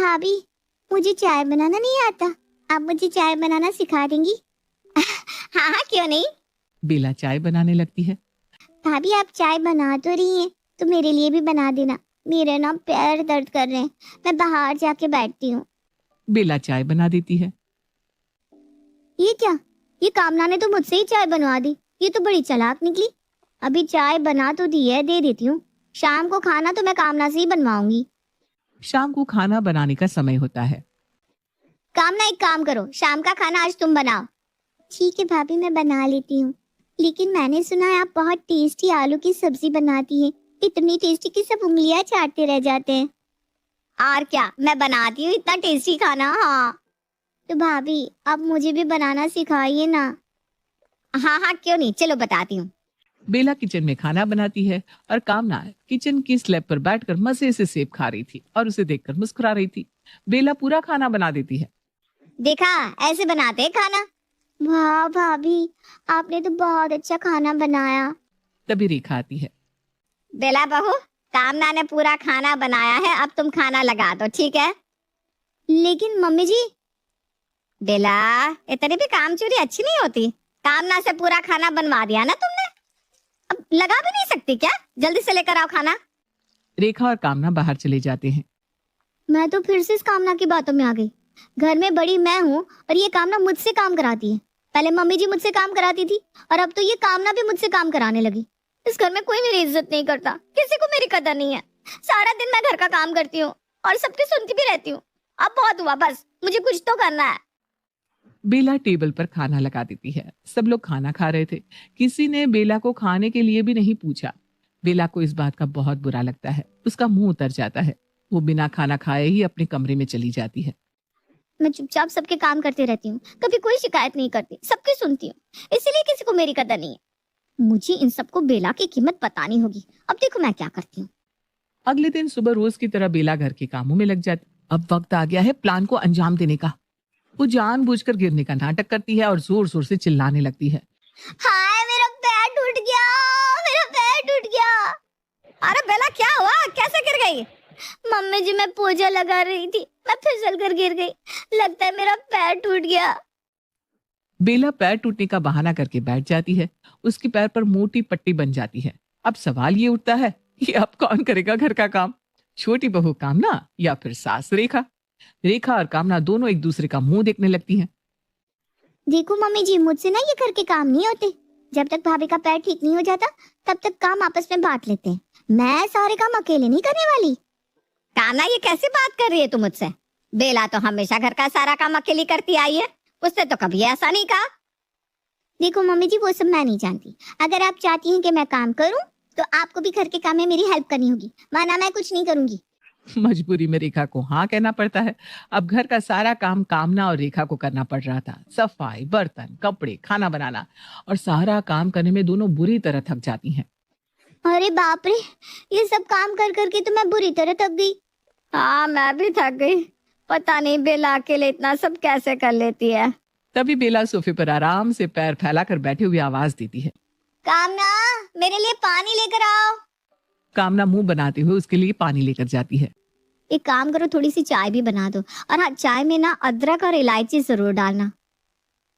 भाभी, मुझे चाय बनाना नहीं आता, आप मुझे चाय बनाना सिखा देंगी? हाँ हाँ, क्यों नहीं। बेला चाय बनाने लगती है। भाभी आप चाय बना तो रही हैं, तो मेरे लिए भी बना देना। मेरे ना पैर दर्द कर रहे हैं, मैं बाहर जाके बैठती हूँ। बेला चाय बना देती है। ये क्या, ये कामना ने तो मुझसे ही चाय बनवा दी। ये तो बड़ी चालाक निकली। अभी चाय बना तो दी है, दे देती हूँ। शाम को खाना तो मैं कामना से ही बनवाऊंगी। शाम को खाना बनाने का समय होता है। कामना एक काम करो, शाम का खाना आज तुम बनाओ। ठीक है भाभी, मैं बना लेती हूँ। लेकिन मैंने सुना है आप बहुत टेस्टी आलू की सब्जी बनाती हैं। इतनी टेस्टी कि सब उंगलियां चाटते रह जाते हैं। और क्या, मैं बनाती हूँ इतना टेस्टी खाना। हाँ तो भाभी, आप मुझे भी बनाना सिखाइए ना। हाँ हाँ, क्यों नहीं, चलो बताती हूँ। बेला किचन में खाना बनाती है और कामना किचन की स्लैब पर बैठकर मजे से सेब खा रही थी और उसे देखकर मुस्कुरा रही थी। बेला पूरा खाना बना देती है। देखा, ऐसे बनाते हैं खाना। वाह भाभी, आपने तो बहुत अच्छा खाना बनाया। तभी रेखा आती है। बेला बहू, कामना ने पूरा खाना बनाया है, अब तुम खाना लगा दो, ठीक है। लेकिन मम्मी जी। बेला, इतनी भी काम चोरी अच्छी नहीं होती। कामना से पूरा खाना बनवा दिया ना तुमने, अब लगा भी नहीं सकती क्या? जल्दी से लेकर आओ खाना। रेखा और कामना बाहर चले जाते हैं। मैं तो फिर से इस कामना की बातों में आ गई। घर में बड़ी मैं हूँ और ये कामना मुझसे काम कराती है। पहले मम्मी जी मुझसे काम कराती थी और अब तो ये कामना भी मुझसे काम कराने लगी। इस घर में कोई मेरी इज्जत नहीं करता, किसी को मेरी कदर नहीं है। सारा दिन मैं घर का काम करती हूँ और सबकी सुनती भी रहती हूँ। अब बहुत हुआ, बस मुझे कुछ तो करना है। बेला टेबल पर खाना लगा देती है। सब लोग खाना खा रहे थे। किसी ने बेला को खाने के लिए भी नहीं पूछा। बेला को इस बात का बहुत बुरा लगता है। उसका मुंह उतर जाता है। वो बिना खाना खाए ही अपने कमरे में चली जाती है। मैं चुपचाप सबके काम करती रहती हूँ, कभी कोई शिकायत नहीं करती, सबकी सुनती हूँ, इसीलिए किसी को मेरी कदर नहीं है। मुझे इन सबको बेला की कीमत बतानी होगी। अब देखो मैं क्या करती हूँ। अगले दिन सुबह रोज की तरह बेला घर के कामों में लग जाती। अब वक्त आ गया है प्लान को अंजाम देने का। वो जानबूझकर गिरने का नाटक करती है और जोर जोर से चिल्लाने लगती है। हाय, मेरा पैर टूट गया, मेरा पैर टूट गया। अरे बेला, क्या हुआ, कैसे गिर गई? मम्मी जी, मैं पूजा लगा रही थी, मैं फिसल कर गिर गई। लगता है मेरा पैर टूट गया। बेला पैर टूटने का बहाना करके बैठ जाती है। उसके पैर पर मोटी पट्टी बन जाती है। अब सवाल ये उठता है कि अब कौन करेगा घर का काम? छोटी बहू कामना या फिर सास रेखा? रेखा और कामना दोनों एक दूसरे का मुंह देखने लगती हैं। देखो मम्मी जी, मुझसे ना ये घर के काम नहीं होते। जब तक भाभी का पैर ठीक नहीं हो जाता, तब तक काम आपस में बांट लेते हैं। मैं सारे काम अकेले नहीं करने वाली। कामना, ये कैसी बात कर रही है तू मुझसे? बेला तो हमेशा घर का सारा काम अकेली करती आई है, उसने तो कभी ऐसा नहीं कहा। देखो मम्मी जी, वो सब मैं नहीं जानती। अगर आप चाहती हैं कि मैं काम करूं, तो आपको भी घर के काम में मेरी हेल्प करनी होगी, वरना मैं कुछ नहीं करूंगी। मजबूरी में रेखा को हाँ कहना पड़ता है। अब घर का सारा काम कामना और रेखा को करना पड़ रहा था। सफाई, बर्तन, कपड़े, खाना बनाना और सारा काम करने में दोनों बुरी तरह थक जाती हैं। अरे बाप रे, ये सब काम कर करके तो मैं बुरी तरह थक गई। हाँ, मैं भी थक गई। पता नहीं बेला अकेले इतना सब कैसे कर लेती है। तभी बेला सोफे पर आराम से पैर फैलाकर बैठे हुए आवाज देती है। कामना, मेरे लिए पानी लेकर आओ। कामना मुंह बनाते हुए उसके लिए पानी लेकर जाती है। एक काम करो, थोड़ी सी चाय भी बना दो, और हाँ, चाय में ना अदरक और इलायची जरूर डालना।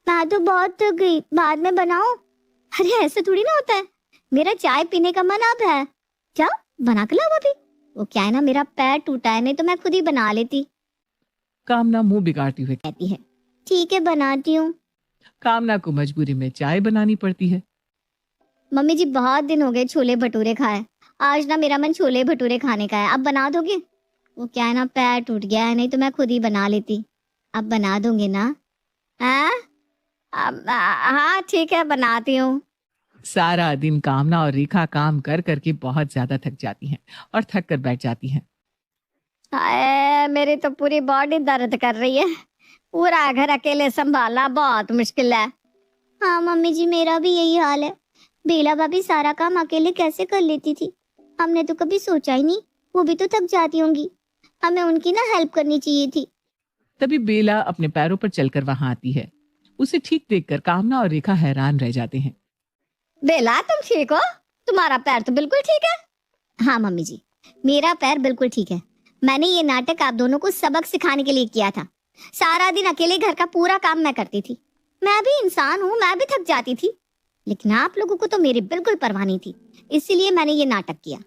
मैं तो बहुत थक गई, बाद में बनाओ। अरे ऐसे थोड़ी ना होता है, मेरा चाय पीने का मन अब है। जाओ बना के लाओ अभी। वो क्या है ना, मेरा पैर टूटा है, नहीं तो मैं खुद ही बना लेती। कामना मुंह बिगाड़ती हुए कहती है, ठीक है बनाती हूँ। कामना को मजबूरी में चाय बनानी पड़ती है। मम्मी जी, बहुत दिन हो गए छोले भटूरे खाए। आज ना मेरा मन छोले भटूरे खाने का है, अब बना दोगे? वो क्या है ना, पैर टूट गया है, नहीं तो मैं खुद ही बना लेती। अब बना दोगे ना? हाँ हाँ, ठीक है, बनाती हूँ। सारा दिन कामना और रेखा काम कर करके बहुत ज्यादा थक जाती हैं और थक कर बैठ जाती हैं। हाय, मेरी तो पूरी बॉडी दर्द कर रही है। पूरा घर अकेले संभालना बहुत मुश्किल है। हाँ मम्मी जी, मेरा भी यही हाल है। बेला भाभी सारा काम अकेले कैसे कर लेती थी, हमने तो कभी सोचा ही नहीं। वो भी तो थक जाती होंगी, हमें उनकी ना हेल्प करनी चाहिए थी। तभी बेला अपने पैरों पर चलकर वहां आती है। उसे ठीक देखकर कामना और रेखा हैरान रह जाते हैं। बेला, तुम ठीक हो? तुम्हारा पैर तो बिल्कुल ठीक है। हाँ मम्मी जी, मेरा पैर बिल्कुल ठीक है। मैंने ये नाटक आप दोनों को सबक सिखाने के लिए किया था। सारा दिन अकेले घर का पूरा काम मैं करती थी। मैं भी इंसान हूँ, मैं भी थक जाती थी, लेकिन आप लोगों को तो मेरी बिल्कुल परवाह नहीं थी, इसीलिए मैंने ये नाटक किया।